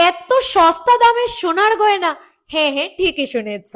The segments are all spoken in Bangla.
এত সস্তা দামের সোনার গয়না? হ্যাঁ হ্যাঁ, ঠিকই শুনেছ।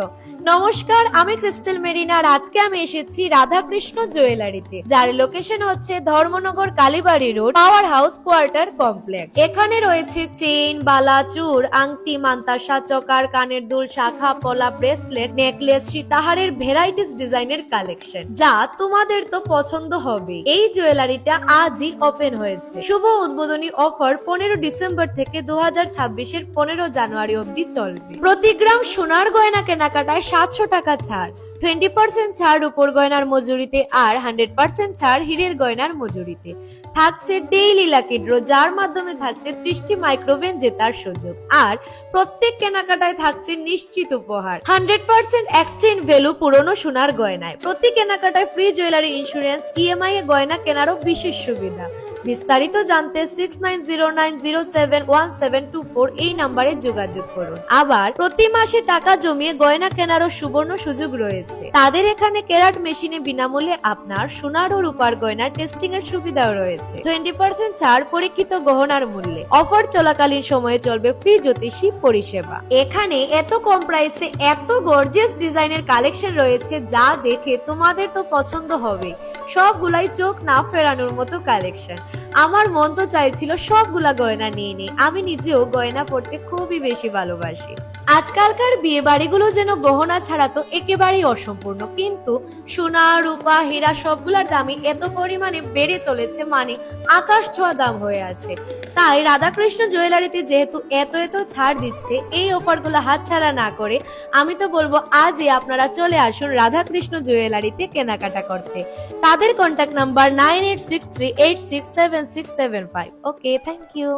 নমস্কার, আমি ক্রিস্টাল মেরিনা আর আজকে আমি এসেছি রাধাকৃষ্ণ জুয়েলারিতে, যার লোকেশন হচ্ছে Dharmanagar Kalibari road, power house quarter complex. এখানে রয়েছে চেইন, বালা, চূড়, আংটি, মান্তাসা, চকার, কানের দুল, শাখা, পলা, ব্রেসলেট, নেকলেস, সীতাহারের ভ্যারাইটিস ডিজাইনের কালেকশন, যা তোমাদের তো পছন্দ হবে। এই জুয়েলারিটা আজই ওপেন হয়েছে। শুভ উদ্বোধনী অফার 15 ডিসেম্বর থেকে 2026-এর 15 জানুয়ারি অবধি চলবে। প্রতি গ্রাম সোনার গয়না কেনাকাটায় 700 টাকা ছাড়, 20% ছাড় রূপোর গয়নার মজুরিতে আর 100% ছাড় হীরের গয়নার মজুরিতে। থাকছে ডেইলি লাকি ড্র, যার মাধ্যমে থাকছে 30টি মাইক্রোওভেন জেতার সুযোগ। আর প্রত্যেক কেনাকাটায় থাকছে নিশ্চিত উপহার, 100% এক্সচেঞ্জ ভ্যালু পুরনো সোনার গয়নায়। প্রতি কেনাকাটায় ফ্রি জুয়েলারি ইন্স্যুরেন্স, ইএমআই এ গয়না কেনারও বিশেষ সুবিধা। বিস্তারিত জানতে 6909071724 এই নাম্বারে যোগাযোগ করুন। আবার প্রতি মাসে টাকা জমিয়ে গয়না কেনারও সুবর্ণ সুযোগ রয়েছে। তাদের এখানে ক্যারাট মেশিনে বিনামূল্যে আপনার সোনার ও রূপার গয়নার টেস্টিং এর সুবিধাও রয়েছে। 20% ছাড় পরীক্ষিত গহনার মূল্যে। অফার চলাকালীন সময়ে চলবে ফ্রি জ্যোতিষী পরিষেবা। এখানে এত কম প্রাইসে এত গর্জিয়াস ডিজাইনের কালেকশন রয়েছে, যা দেখে তোমাদের তো পছন্দ হবে। সবগুলাই চোখ না ফেরানোর মতো কালেকশন। আমার মন তো চাইছিল সবগুলা গয়না নিয়ে নি। আমি নিজেও গয়না পরতে খুবই বেশি ভালোবাসি। আজকালকার বিয়ে বাড়িগুলো যেন গহনা ছাড়া তো একেবারেই অসম্পূর্ণ, কিন্তু সোনা, রূপা, হীরা সবগুলার দামই এত পরিমাণে বেড়ে চলেছে, মানে আকাশ ছোঁয়া দাম হয়ে আছে। তাই রাধাকৃষ্ণ জুয়েলারিতে যেহেতু এত এত ছাড় দিচ্ছে, এই অফারগুলো হাতছাড়া না করে আমি তো বলবো আজই আপনারা চলে আসুন রাধাকৃষ্ণ জুয়েলারিতে কেনাকাটা করতে। তাদের contact number 9863867675। Okay, thank you.